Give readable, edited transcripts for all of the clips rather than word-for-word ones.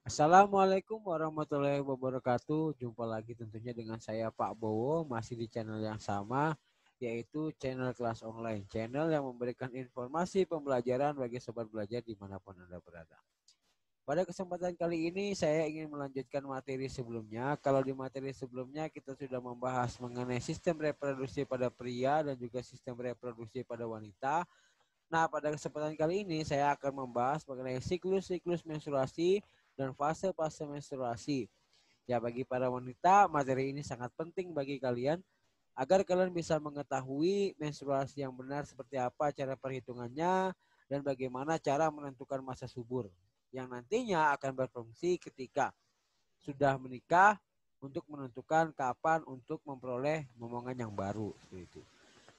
Assalamualaikum warahmatullahi wabarakatuh. Jumpa lagi tentunya dengan saya Pak Bowo, masih di channel yang sama, yaitu channel kelas online. Channel yang memberikan informasi pembelajaran bagi sobat belajar dimanapun Anda berada. Pada kesempatan kali ini saya ingin melanjutkan materi sebelumnya. Kalau di materi sebelumnya kita sudah membahas mengenai sistem reproduksi pada pria dan juga sistem reproduksi pada wanita. Nah, pada kesempatan kali ini saya akan membahas mengenai siklus-siklus menstruasi dan fase-fase menstruasi. Ya, bagi para wanita, materi ini sangat penting bagi kalian agar kalian bisa mengetahui menstruasi yang benar seperti apa cara perhitungannya dan bagaimana cara menentukan masa subur yang nantinya akan berfungsi ketika sudah menikah untuk menentukan kapan untuk memperoleh momongan yang baru seperti itu.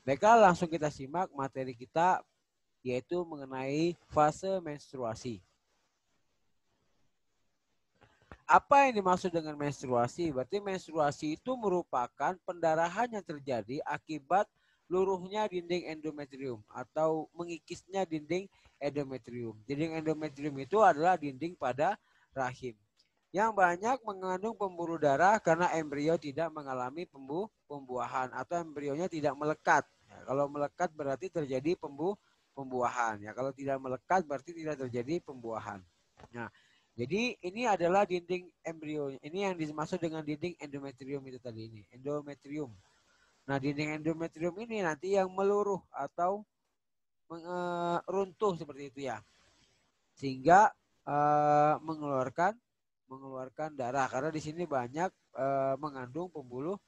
Baiklah, langsung kita simak materi kita yaitu mengenai fase menstruasi. Apa yang dimaksud dengan menstruasi? Berarti menstruasi itu merupakan pendarahan yang terjadi akibat luruhnya dinding endometrium atau mengikisnya dinding endometrium. Dinding endometrium itu adalah dinding pada rahim yang banyak mengandung pembuluh darah karena embrio tidak mengalami pembuahan atau embrionya tidak melekat. Ya, kalau melekat berarti terjadi pembuahan. Ya, kalau tidak melekat berarti tidak terjadi pembuahan. Nah, jadi ini adalah dinding embrio. Ini yang dimaksud dengan dinding endometrium itu tadi ini, endometrium. Nah, dinding endometrium ini nanti yang meluruh atau runtuh seperti itu ya. Sehingga mengeluarkan darah karena di sini banyak mengandung pembuluh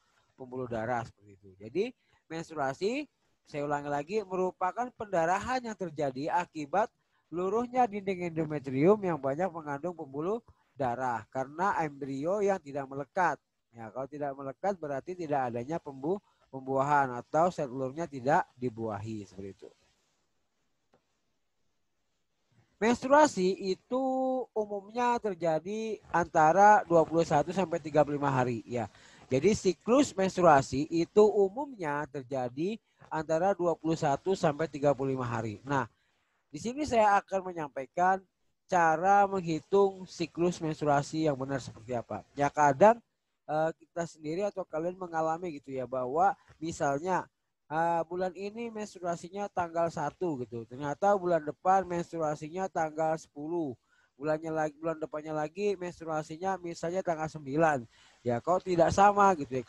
darah seperti itu. Jadi menstruasi, saya ulangi lagi, merupakan pendarahan yang terjadi akibat luruhnya dinding endometrium yang banyak mengandung pembuluh darah karena embrio yang tidak melekat. Ya, kalau tidak melekat berarti tidak adanya pembuahan atau sel telurnya tidak dibuahi seperti itu. Menstruasi itu umumnya terjadi antara 21 sampai 35 hari ya. Jadi siklus menstruasi itu umumnya terjadi antara 21 sampai 35 hari. Nah, di sini saya akan menyampaikan cara menghitung siklus menstruasi yang benar seperti apa. Ya kadang kita sendiri atau kalian mengalami gitu ya bahwa misalnya bulan ini menstruasinya tanggal 1 gitu. Ternyata bulan depan menstruasinya tanggal 10. Bulan depannya lagi menstruasinya misalnya tanggal 9. Ya, kok tidak sama gitu ya.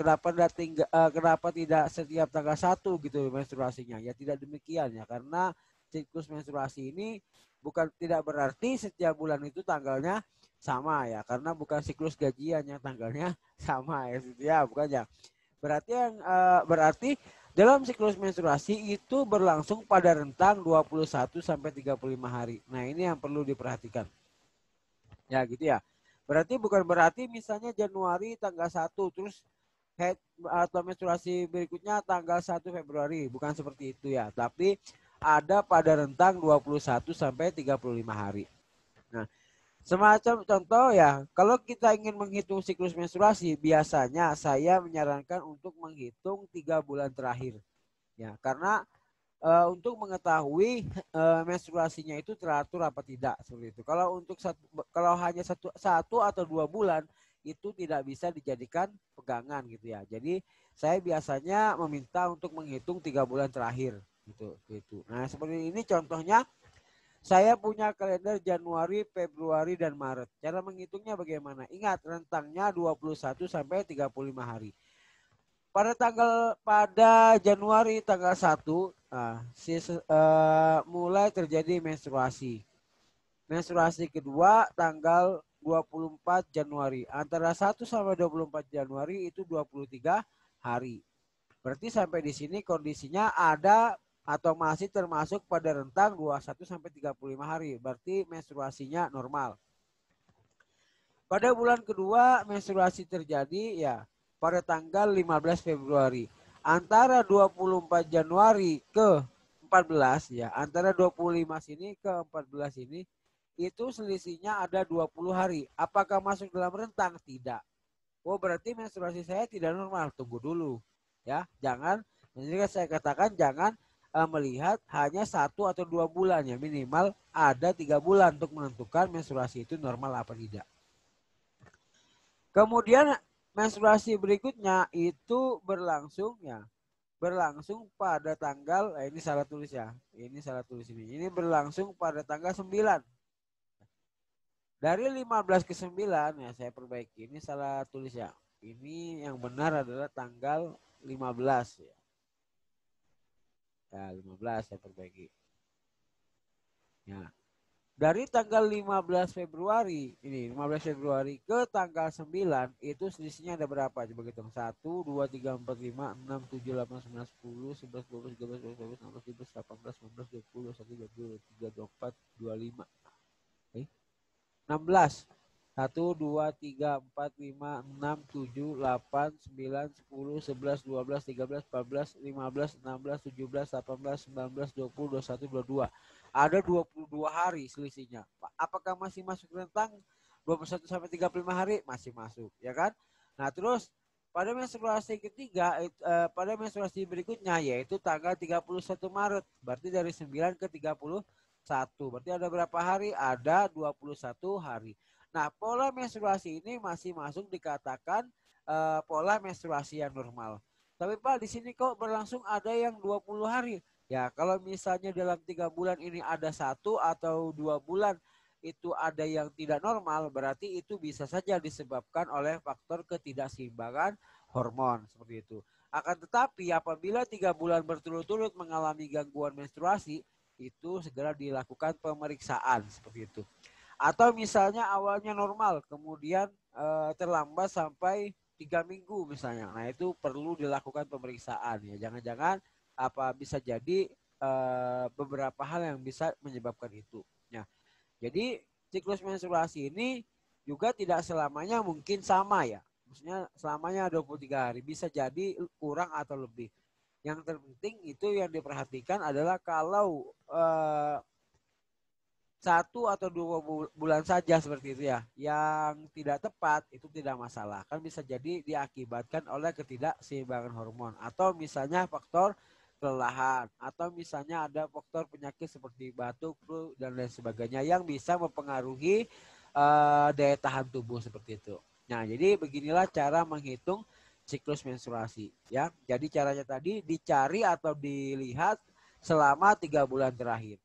Kenapa tidak setiap tanggal 1 gitu menstruasinya? Ya tidak demikian ya, karena siklus menstruasi ini bukan tidak berarti setiap bulan itu tanggalnya sama ya, karena bukan siklus gajian yang tanggalnya sama ya, bukan ya. Berarti dalam siklus menstruasi itu berlangsung pada rentang 21 sampai 35 hari. Nah, ini yang perlu diperhatikan. Ya, gitu ya. Berarti bukan berarti misalnya Januari tanggal 1 terus head atau menstruasi berikutnya tanggal 1 Februari. Bukan seperti itu ya. Tapi ada pada rentang 21 sampai 35 hari. Nah, semacam contoh ya, kalau kita ingin menghitung siklus menstruasi, biasanya saya menyarankan untuk menghitung 3 bulan terakhir. Ya, karena untuk mengetahui menstruasinya itu teratur apa tidak seperti itu. Kalau hanya satu atau 2 bulan itu tidak bisa dijadikan pegangan gitu ya. Jadi saya biasanya meminta untuk menghitung 3 bulan terakhir gitu. Nah, seperti ini contohnya. Saya punya kalender Januari, Februari, dan Maret. Cara menghitungnya bagaimana? Ingat, rentangnya 21 sampai 35 hari. Pada Januari tanggal 1, mulai terjadi menstruasi. Menstruasi kedua tanggal 24 Januari. Antara 1 sampai 24 Januari itu 23 hari. Berarti sampai di sini kondisinya ada atau masih termasuk pada rentang 21 sampai 35 hari. Berarti menstruasinya normal. Pada bulan kedua menstruasi terjadi ya pada tanggal 15 Februari. Antara 24 Januari ke 14 ya, antara 25 sini ke 14 ini itu selisihnya ada 20 hari. Apakah masuk dalam rentang? Tidak. Oh, berarti menstruasi saya tidak normal. Tunggu dulu. Ya, jangan, jadi saya katakan jangan melihat hanya 1 atau 2 bulan ya, minimal ada 3 bulan untuk menentukan menstruasi itu normal apa tidak. Kemudian menstruasi berikutnya itu berlangsung pada tanggal ini salah tulis ya. Ini salah tulis ini. Ini berlangsung pada tanggal 9. Dari 15 ke 9 ya saya perbaiki. Ini salah tulis ya. Ini yang benar adalah tanggal 15 ya. Ya, 15 saya perbaiki. Ya. Dari tanggal 15 Februari, ini 15 Februari ke tanggal 9 itu selisihnya ada berapa? Coba kita hitung. 1, 2, 3, 4, 5, 6, 7, 8, 9, 10, 11, 12, 13, 14, 15, 16, 17, 18, 19, 20, 21, 22, 23, 24, 25. 16. 1, 2, 3, 4, 5, 6, 7, 8, 9, 10, 11, 12, 13, 14, 15, 16, 17, 18, 19, 20, 21, 22. Ada 22 hari selisihnya. Apakah masih masuk rentang 21 sampai 35 hari? Masih masuk, ya kan? Nah, terus pada menstruasi ketiga, pada menstruasi berikutnya yaitu tanggal 31 Maret. Berarti dari 9 ke 31. Berarti ada berapa hari? Ada 21 hari. Nah, pola menstruasi ini masih masuk dikatakan pola menstruasi yang normal. Tapi Pak, di sini kok berlangsung ada yang 20 hari. Ya, kalau misalnya dalam 3 bulan ini ada 1 atau 2 bulan itu ada yang tidak normal, berarti itu bisa saja disebabkan oleh faktor ketidakseimbangan hormon seperti itu. Akan tetapi apabila 3 bulan berturut-turut mengalami gangguan menstruasi, itu segera dilakukan pemeriksaan seperti itu. Atau misalnya awalnya normal, kemudian terlambat sampai 3 minggu misalnya. Nah itu perlu dilakukan pemeriksaan ya. Jangan-jangan apa bisa jadi beberapa hal yang bisa menyebabkan itu. Ya. Jadi siklus menstruasi ini juga tidak selamanya mungkin sama ya. Maksudnya selamanya 23 hari. Bisa jadi kurang atau lebih. Yang terpenting itu yang diperhatikan adalah kalau 1 atau 2 bulan saja seperti itu ya, yang tidak tepat itu tidak masalah, kan bisa jadi diakibatkan oleh ketidakseimbangan hormon atau misalnya faktor kelelahan atau misalnya ada faktor penyakit seperti batuk, flu dan lain sebagainya yang bisa mempengaruhi daya tahan tubuh seperti itu. Nah, jadi beginilah cara menghitung siklus menstruasi ya. Jadi caranya tadi dicari atau dilihat selama 3 bulan terakhir.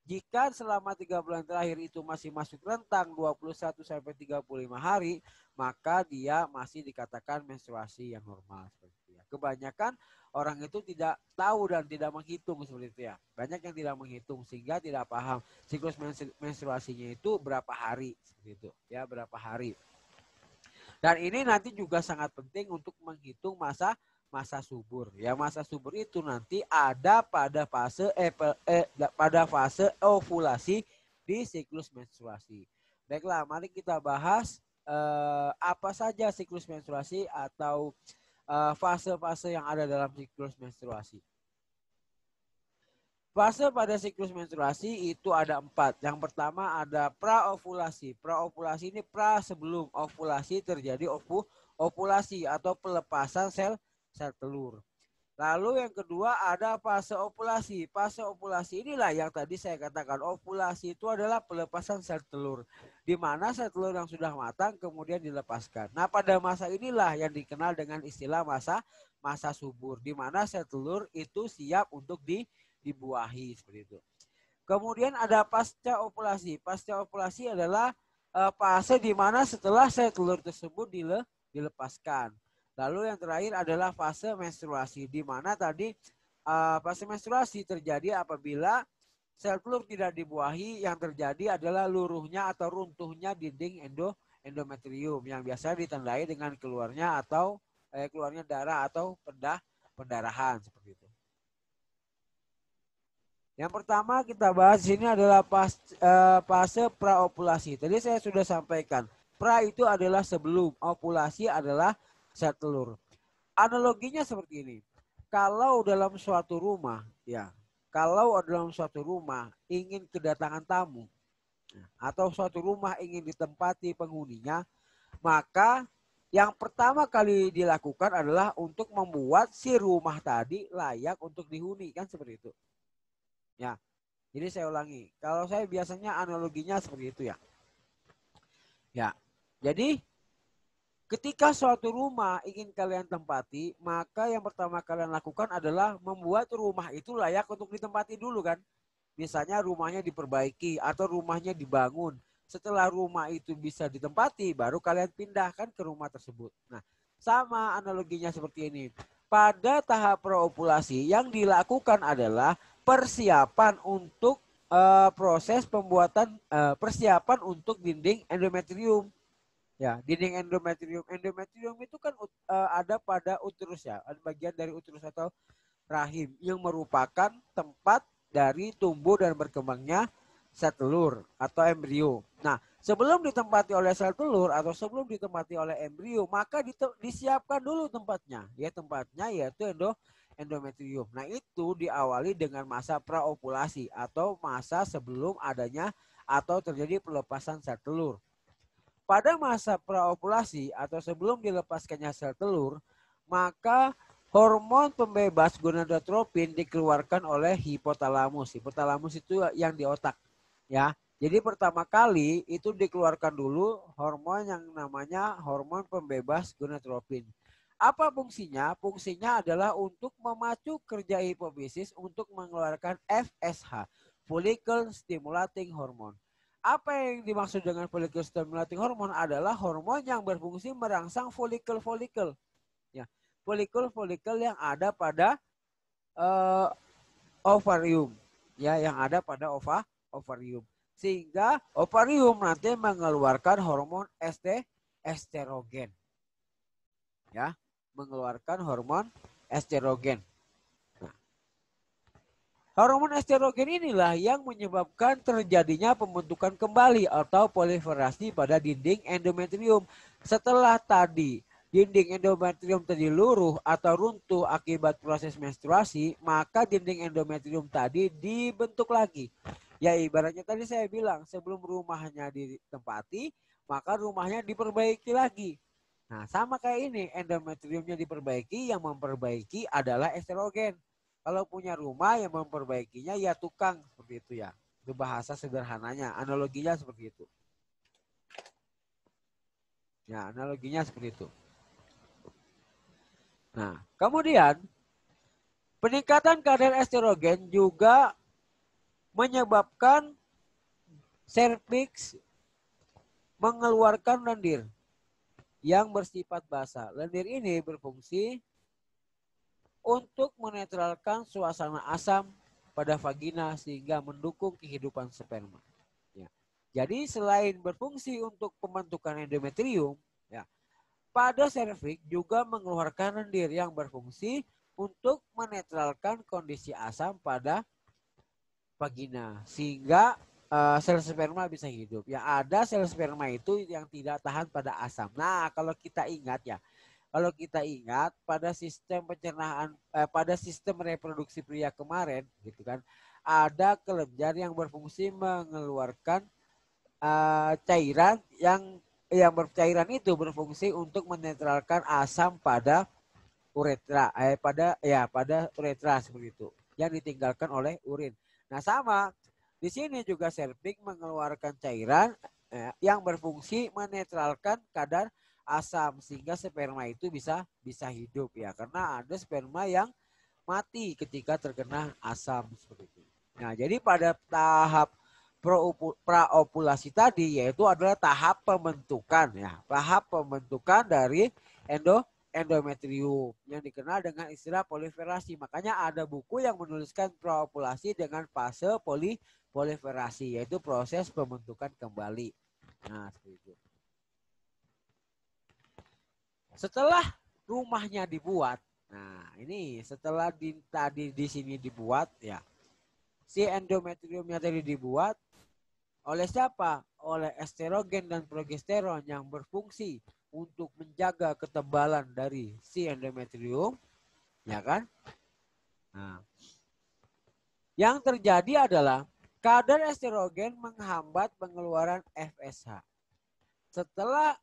Jika selama 3 bulan terakhir itu masih masuk rentang 21 sampai 35 hari, maka dia masih dikatakan menstruasi yang normal seperti itu ya. Kebanyakan orang itu tidak tahu dan tidak menghitung seperti itu ya. Banyak yang tidak menghitung sehingga tidak paham siklus menstruasinya itu berapa hari seperti itu ya, berapa hari. Dan ini nanti juga sangat penting untuk menghitung masa subur. Ya, masa subur itu nanti ada pada fase ovulasi di siklus menstruasi. Baiklah, mari kita bahas apa saja siklus menstruasi atau fase-fase yang ada dalam siklus menstruasi. Fase pada siklus menstruasi itu ada 4. Yang pertama ada praovulasi. Praovulasi ini sebelum ovulasi terjadi ovulasi atau pelepasan sel telur. Lalu yang kedua ada fase ovulasi. Fase ovulasi inilah yang tadi saya katakan, ovulasi itu adalah pelepasan sel telur. Di mana sel telur yang sudah matang kemudian dilepaskan. Nah, pada masa inilah yang dikenal dengan istilah masa subur. Di mana sel telur itu siap untuk dibuahi seperti itu. Kemudian ada pasca ovulasi. Pasca ovulasi adalah fase di mana setelah sel telur tersebut dilepaskan. Lalu yang terakhir adalah fase menstruasi, di mana tadi fase menstruasi terjadi apabila sel telur tidak dibuahi, yang terjadi adalah luruhnya atau runtuhnya dinding endometrium yang biasa ditandai dengan keluarnya darah atau pendarahan seperti itu. Yang pertama kita bahas di sini adalah fase praovulasi. Tadi saya sudah sampaikan, pra itu adalah sebelum, ovulasi adalah sel telur. Analoginya seperti ini. Kalau dalam suatu rumah, ya, kalau dalam suatu rumah ingin kedatangan tamu atau suatu rumah ingin ditempati penghuninya, maka yang pertama kali dilakukan adalah untuk membuat si rumah tadi layak untuk dihuni, kan seperti itu. Ya. Jadi saya ulangi. Kalau saya biasanya analoginya seperti itu ya. Ya. Jadi Ketika suatu rumah ingin kalian tempati, maka yang pertama kalian lakukan adalah membuat rumah itu layak untuk ditempati dulu kan. Misalnya rumahnya diperbaiki atau rumahnya dibangun. Setelah rumah itu bisa ditempati, baru kalian pindahkan ke rumah tersebut. Nah, sama analoginya seperti ini. Pada tahap praopulasi yang dilakukan adalah persiapan untuk proses pembuatan persiapan untuk dinding endometrium. Ya, dinding endometrium. Endometrium itu kan ada pada uterus ya, ada bagian dari uterus atau rahim yang merupakan tempat dari tumbuh dan berkembangnya sel telur atau embrio. Nah, sebelum ditempati oleh sel telur atau sebelum ditempati oleh embrio, maka disiapkan dulu tempatnya. Ya, tempatnya yaitu endometrium. Nah, itu diawali dengan masa praovulasi atau masa sebelum adanya atau terjadi pelepasan sel telur. Pada masa praovulasi atau sebelum dilepaskannya sel telur, maka hormon pembebas gonadotropin dikeluarkan oleh hipotalamus. Hipotalamus itu yang di otak, ya. Jadi pertama kali itu dikeluarkan dulu hormon yang namanya hormon pembebas gonadotropin. Apa fungsinya? Fungsinya adalah untuk memacu kerja hipofisis untuk mengeluarkan FSH, follicle stimulating hormone. Apa yang dimaksud dengan follicle stimulating hormone adalah hormon yang berfungsi merangsang folikel-folikel. Ya, folikel-folikel yang ada pada ovarium. Ya, yang ada pada ovarium. Sehingga ovarium nanti mengeluarkan hormon estrogen. Ya, mengeluarkan hormon estrogen. Hormon estrogen inilah yang menyebabkan terjadinya pembentukan kembali atau proliferasi pada dinding endometrium. Setelah tadi dinding endometrium tadi luruh atau runtuh akibat proses menstruasi, maka dinding endometrium tadi dibentuk lagi. Ya ibaratnya tadi saya bilang, sebelum rumahnya ditempati, maka rumahnya diperbaiki lagi. Nah, sama kayak ini, endometriumnya diperbaiki, yang memperbaiki adalah estrogen. Kalau punya rumah yang memperbaikinya ya tukang, seperti itu ya. Itu bahasa sederhananya, analoginya seperti itu. Ya, analoginya seperti itu. Nah, kemudian peningkatan kadar estrogen juga menyebabkan serviks mengeluarkan lendir yang bersifat basah. Lendir ini berfungsi untuk menetralkan suasana asam pada vagina sehingga mendukung kehidupan sperma. Ya. Jadi selain berfungsi untuk pembentukan endometrium, ya, pada serviks juga mengeluarkan lendir yang berfungsi untuk menetralkan kondisi asam pada vagina sehingga sel sperma bisa hidup. Ya ada sel sperma itu yang tidak tahan pada asam. Nah, kalau kita ingat pada sistem pencernaan pada sistem reproduksi pria kemarin gitu kan, ada kelenjar yang berfungsi mengeluarkan cairan yang bercairan itu berfungsi untuk menetralkan asam pada uretra pada uretra seperti itu yang ditinggalkan oleh urin. Nah, sama di sini juga serviks mengeluarkan cairan yang berfungsi menetralkan kadar asam sehingga sperma itu bisa hidup ya, karena ada sperma yang mati ketika terkena asam seperti itu. Nah, jadi pada tahap praovulasi tadi yaitu adalah tahap pembentukan ya, tahap pembentukan dari endometrium yang dikenal dengan istilah proliferasi. Makanya ada buku yang menuliskan praovulasi dengan fase proliferasi, yaitu proses pembentukan kembali. Nah, seperti itu. Setelah rumahnya dibuat, nah ini setelah tadi di sini dibuat ya, si endometriumnya tadi dibuat oleh siapa? Oleh estrogen dan progesteron yang berfungsi untuk menjaga ketebalan dari si endometrium, ya kan? Nah, yang terjadi adalah kadar estrogen menghambat pengeluaran FSH. Setelah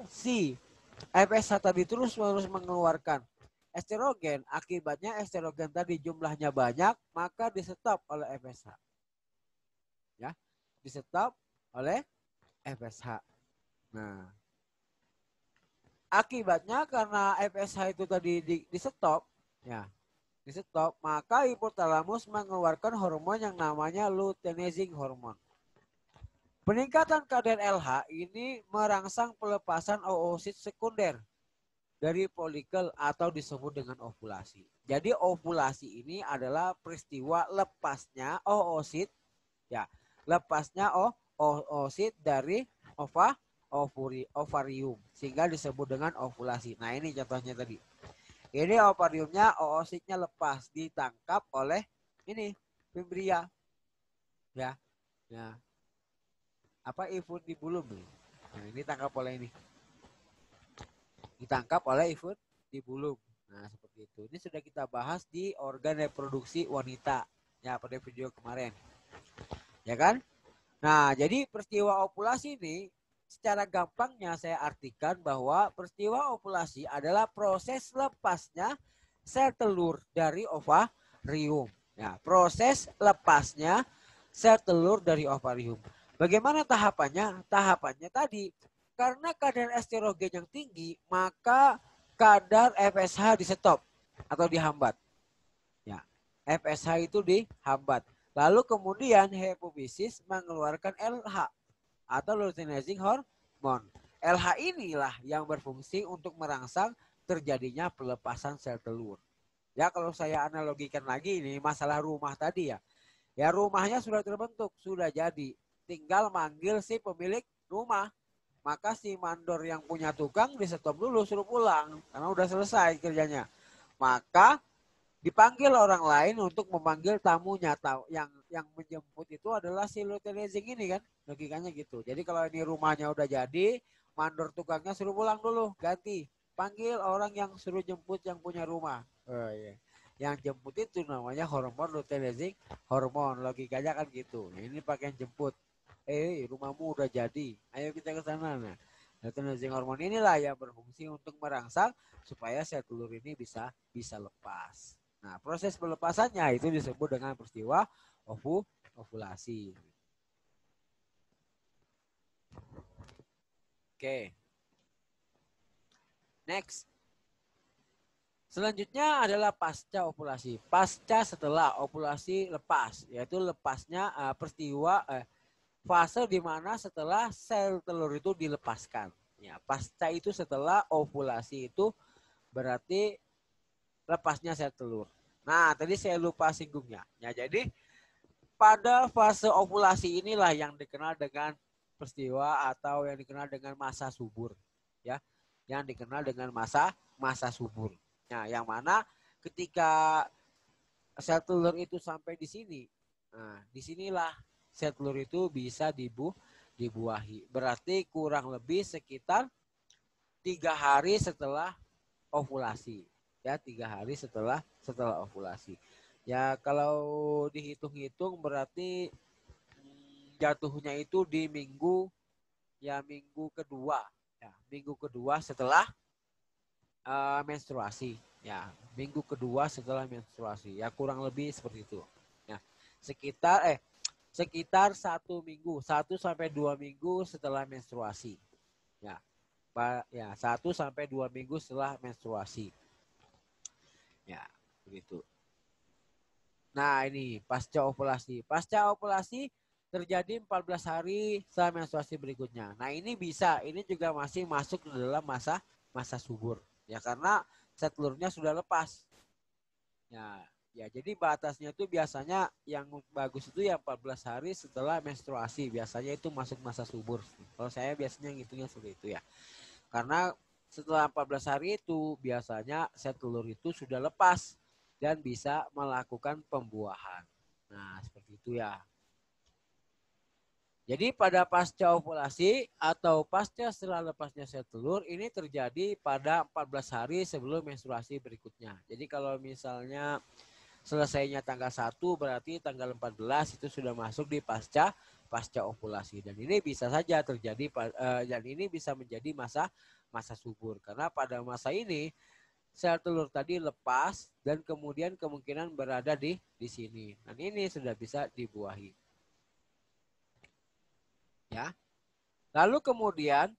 si FSH tadi terus-menerus mengeluarkan estrogen, akibatnya estrogen tadi jumlahnya banyak, maka di-stop oleh FSH. Ya, di-stop oleh FSH. Nah, Akibatnya karena FSH itu tadi di stop, ya, di stop, maka hipotalamus mengeluarkan hormon yang namanya luteinizing hormone. Peningkatan kadar LH ini merangsang pelepasan oosit sekunder dari folikel atau disebut dengan ovulasi. Jadi ovulasi ini adalah peristiwa lepasnya oosit, ya, lepasnya oosit dari ovarium sehingga disebut dengan ovulasi. Nah, ini contohnya tadi. Ini ovariumnya oositnya lepas ditangkap oleh ini fimbria, ya. Ya. Apa infundibulum nih. Nah, ini tangkap oleh ini. Ditangkap oleh infundibulum. Nah, seperti itu. Ini sudah kita bahas di organ reproduksi wanita. Ya, pada video kemarin. Ya kan? Nah, jadi peristiwa ovulasi ini secara gampangnya saya artikan bahwa peristiwa ovulasi adalah proses lepasnya sel telur dari ovarium. Ya, proses lepasnya sel telur dari ovarium. Bagaimana tahapannya? Tahapannya tadi, karena kadar estrogen yang tinggi, maka kadar FSH di stop atau dihambat. Ya, FSH itu dihambat. Lalu kemudian hipofisis mengeluarkan LH atau luteinizing hormone. LH inilah yang berfungsi untuk merangsang terjadinya pelepasan sel telur. Ya, kalau saya analogikan lagi ini masalah rumah tadi ya. Ya, rumahnya sudah terbentuk, sudah jadi. Tinggal manggil si pemilik rumah. Maka si mandor yang punya tukang di stop dulu, suruh pulang karena udah selesai kerjanya. Maka dipanggil orang lain untuk memanggil tamunya. Yang menjemput itu adalah si luteinizing ini kan, logikanya gitu. Jadi kalau ini rumahnya udah jadi, mandor tukangnya suruh pulang dulu, ganti panggil orang yang suruh jemput yang punya rumah. Oh, iya. Yang jemput itu namanya hormon luteinizing hormon, logikanya kan gitu. Nah, ini pakai jemput, rumahmu udah jadi, ayo kita ke sana. Nah, luteinizing hormon inilah yang berfungsi untuk merangsang supaya sel telur ini bisa lepas. Nah, proses pelepasannya itu disebut dengan peristiwa ovulasi. Oke. Next. Selanjutnya adalah pasca ovulasi. Pasca setelah ovulasi lepas, yaitu lepasnya peristiwa fase di mana setelah sel telur itu dilepaskan. Ya, pasca itu setelah ovulasi itu berarti lepasnya sel telur. Nah, tadi saya lupa singgungnya. Ya, jadi pada fase ovulasi inilah yang dikenal dengan peristiwa atau yang dikenal dengan masa subur, ya, yang dikenal dengan masa subur. Nah, yang mana ketika sel telur itu sampai di sini, nah, disinilah sel telur itu bisa dibuahi. Berarti kurang lebih sekitar 3 hari setelah ovulasi, ya, 3 hari setelah ovulasi. Ya, kalau dihitung-hitung berarti jatuhnya itu di minggu kedua, ya, minggu kedua setelah menstruasi, ya, minggu kedua setelah menstruasi, ya, kurang lebih seperti itu. Ya, sekitar 1 minggu, 1 sampai 2 minggu setelah menstruasi, ya, 1 sampai 2 minggu setelah menstruasi, ya, begitu. Nah, ini pasca ovulasi. Pasca ovulasi terjadi 14 hari setelah menstruasi berikutnya. Nah, ini juga masih masuk ke dalam masa subur. Ya, karena sel telurnya sudah lepas. Ya, jadi batasnya itu biasanya yang bagus itu ya 14 hari setelah menstruasi. Biasanya itu masuk masa subur. Kalau saya biasanya ngitungnya seperti itu ya. Karena setelah 14 hari itu biasanya sel telur itu sudah lepas dan bisa melakukan pembuahan. Nah, seperti itu ya. Jadi pada pasca ovulasi atau pasca setelah lepasnya sel telur ini terjadi pada 14 hari sebelum menstruasi berikutnya. Jadi kalau misalnya selesainya tanggal 1 berarti tanggal 14 itu sudah masuk di pasca ovulasi, dan ini bisa saja terjadi dan ini bisa menjadi masa subur karena pada masa ini sel telur tadi lepas dan kemudian kemungkinan berada di sini. Dan ini sudah bisa dibuahi. Ya. Lalu kemudian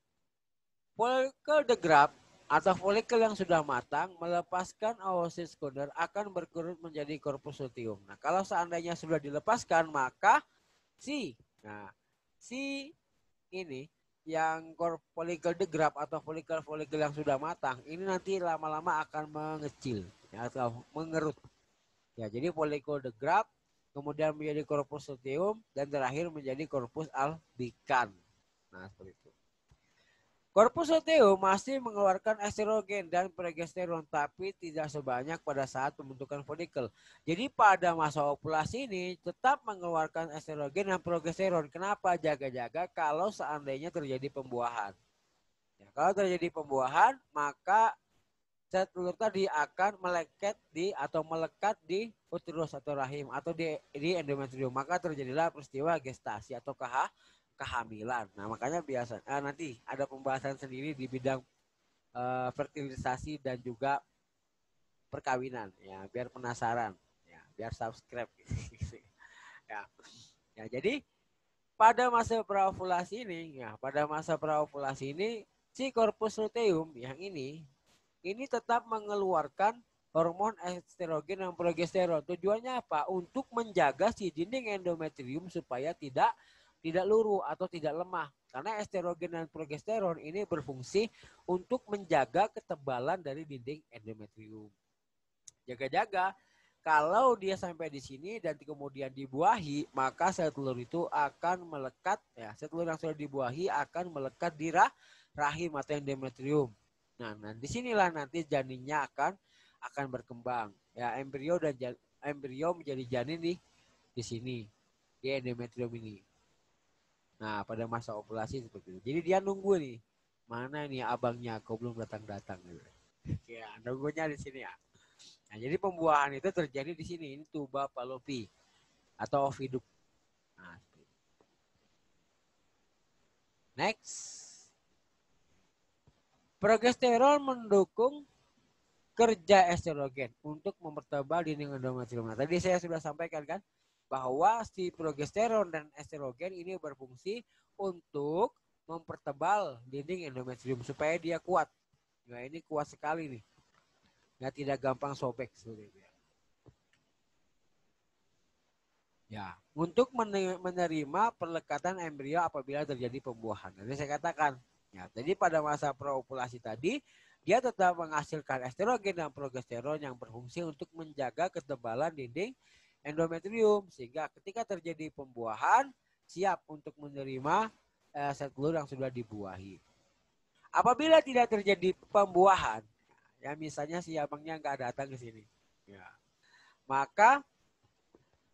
follicle the graft atau folikel yang sudah matang melepaskan oosit sekunder akan berkerut menjadi korpus luteum. Nah, kalau seandainya sudah dilepaskan maka nah si ini yang folikel degrap atau folikel yang sudah matang ini nanti lama-lama akan mengecil ya, atau mengerut. Ya, jadi folikel degrap kemudian menjadi korpus luteum dan terakhir menjadi korpus albikan. Nah, seperti itu. Korpus luteum masih mengeluarkan estrogen dan progesteron tapi tidak sebanyak pada saat pembentukan folikel. Jadi pada masa ovulasi ini tetap mengeluarkan estrogen dan progesteron. Kenapa? Jaga-jaga kalau seandainya terjadi pembuahan. Ya, kalau terjadi pembuahan maka zat telur tadi akan melekat atau melekat di uterus atau rahim atau di endometrium. Maka terjadilah peristiwa gestasi atau kehamilan. Nah, makanya biasa nanti ada pembahasan sendiri di bidang fertilisasi dan juga perkawinan ya, biar penasaran ya, biar subscribe ya. Ya, jadi pada masa praovulasi ini si korpus luteum yang ini tetap mengeluarkan hormon estrogen dan progesteron. Tujuannya apa? Untuk menjaga si dinding endometrium supaya tidak luruh atau tidak lemah. Karena estrogen dan progesteron ini berfungsi untuk menjaga ketebalan dari dinding endometrium. Jaga-jaga kalau dia sampai di sini dan kemudian dibuahi, maka sel telur itu akan melekat ya. Sel telur yang sudah dibuahi akan melekat di rahim atau endometrium. Nah, disinilah nanti janinnya akan berkembang. Ya, embrio menjadi janin di sini di endometrium ini. Nah, pada masa ovulasi seperti itu. Jadi dia nunggu nih, mana nih abangnya kok belum datang-datang gitu. Ya, nunggunya di sini ya. Nah, jadi pembuahan itu terjadi di sini. Ini tuba fallopi atau oviduk. Nah, next. Progesteron mendukung kerja estrogen untuk mempertebal dinding endometrium. Nah, tadi saya sudah sampaikan kan bahwa si progesteron dan estrogen ini berfungsi untuk mempertebal dinding endometrium supaya dia kuat. Nah, ini kuat sekali nih. Nggak tidak gampang sobek seperti itu. Ya, untuk menerima perlekatan embrio apabila terjadi pembuahan. Jadi saya katakan, ya, jadi pada masa praovulasi tadi dia tetap menghasilkan estrogen dan progesteron yang berfungsi untuk menjaga ketebalan dinding endometrium sehingga ketika terjadi pembuahan siap untuk menerima sel telur yang sudah dibuahi. Apabila tidak terjadi pembuahan, ya misalnya si abangnya nggak datang ke sini, ya, maka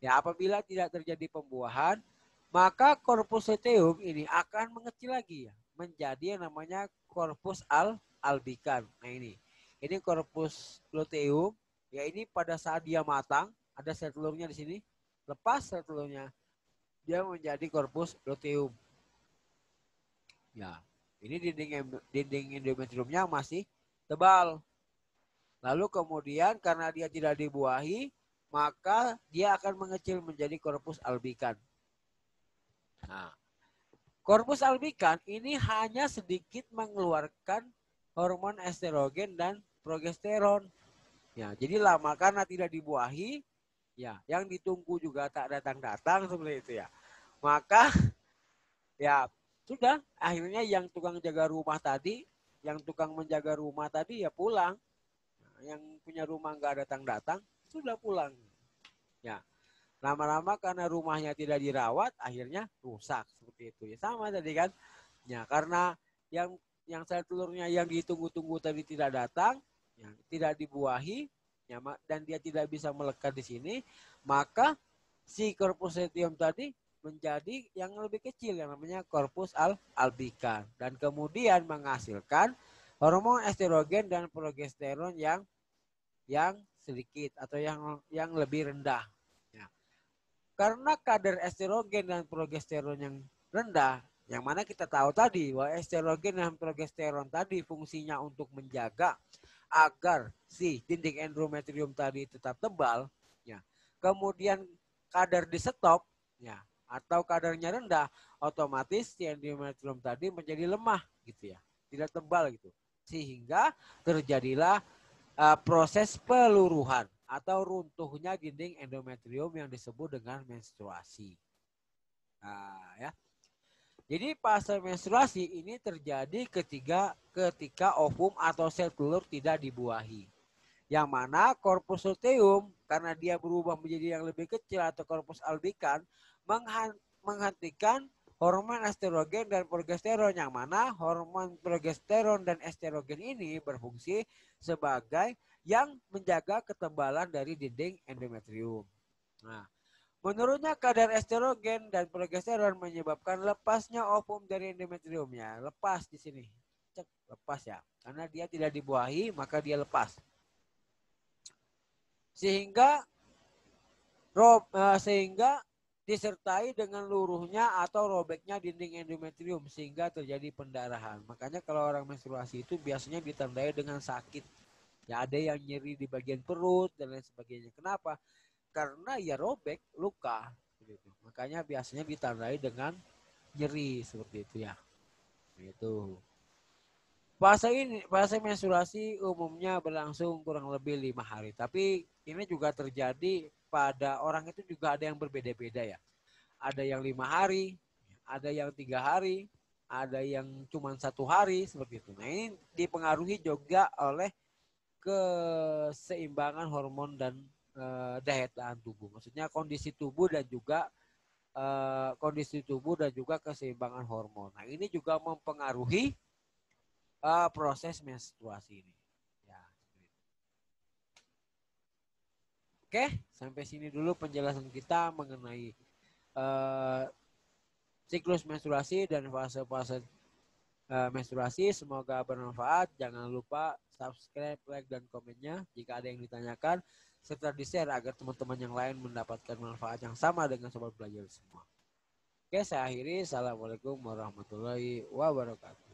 ya apabila tidak terjadi pembuahan, maka korpus luteum ini akan mengecil lagi ya, menjadi yang namanya korpus albikan. Nah ini korpus luteum ya, ini pada saat dia matang ada sel telurnya di sini. Lepas sel telurnya dia menjadi korpus luteum. Ya, ini dinding endometriumnya masih tebal. Lalu kemudian karena dia tidak dibuahi, maka dia akan mengecil menjadi korpus albikan. Nah, korpus albikan ini hanya sedikit mengeluarkan hormon estrogen dan progesteron. Ya, jadi lama karena tidak dibuahi, ya, yang ditunggu juga tak datang-datang seperti itu ya. Maka ya sudah, akhirnya yang tukang jaga rumah tadi, yang tukang menjaga rumah tadi ya pulang. Nah, yang punya rumah nggak datang-datang sudah pulang. Ya, lama-lama karena rumahnya tidak dirawat, akhirnya rusak seperti itu. Ya sama tadi kan. Ya, karena yang sel telurnya yang ditunggu-tunggu tadi tidak datang, ya, tidak dibuahi, ya, dan dia tidak bisa melekat di sini, maka si korpus luteum tadi menjadi yang lebih kecil yang namanya korpus albikan dan kemudian menghasilkan hormon estrogen dan progesteron yang sedikit atau yang lebih rendah. Ya. Karena kadar estrogen dan progesteron yang rendah, yang mana kita tahu tadi bahwa estrogen dan progesteron tadi fungsinya untuk menjaga agar si dinding endometrium tadi tetap tebal, ya. Kemudian kadar di stop, ya, atau kadarnya rendah, otomatis si endometrium tadi menjadi lemah gitu ya, tidak tebal gitu. sehingga terjadilah proses peluruhan atau runtuhnya dinding endometrium yang disebut dengan menstruasi. Nah, ya. Jadi fase menstruasi ini terjadi ketika ovum atau sel telur tidak dibuahi. Yang mana korpus luteum karena dia berubah menjadi yang lebih kecil atau korpus albikan menghentikan hormon estrogen dan progesteron, yang mana hormon progesteron dan estrogen ini berfungsi sebagai yang menjaga ketebalan dari dinding endometrium. Nah, menurunnya kadar estrogen dan progesteron menyebabkan lepasnya ovum dari endometriumnya. Lepas di sini. Cek, lepas ya. Karena dia tidak dibuahi, maka dia lepas. Sehingga disertai dengan luruhnya atau robeknya dinding endometrium sehingga terjadi pendarahan. Makanya kalau orang menstruasi itu biasanya ditandai dengan sakit. Ya ada yang nyeri di bagian perut dan lain sebagainya. Kenapa? Karena ya robek, luka. Gitu. Makanya biasanya ditandai dengan nyeri seperti itu ya. Itu. Fase menstruasi umumnya berlangsung kurang lebih 5 hari. Tapi ini juga terjadi pada orang itu juga ada yang berbeda-beda ya. Ada yang 5 hari, ada yang 3 hari, ada yang cuma 1 hari seperti itu. Nah ini dipengaruhi juga oleh keseimbangan hormon dan daya tahan tubuh. Maksudnya kondisi tubuh dan juga keseimbangan hormon. Nah ini juga mempengaruhi proses menstruasi ini. Ya. Oke, sampai sini dulu penjelasan kita mengenai siklus menstruasi dan fase-fase menstruasi. Semoga bermanfaat. Jangan lupa subscribe, like, dan komennya jika ada yang ditanyakan, serta di-share agar teman-teman yang lain mendapatkan manfaat yang sama dengan sobat belajar semua. Oke, saya akhiri. Assalamualaikum warahmatullahi wabarakatuh.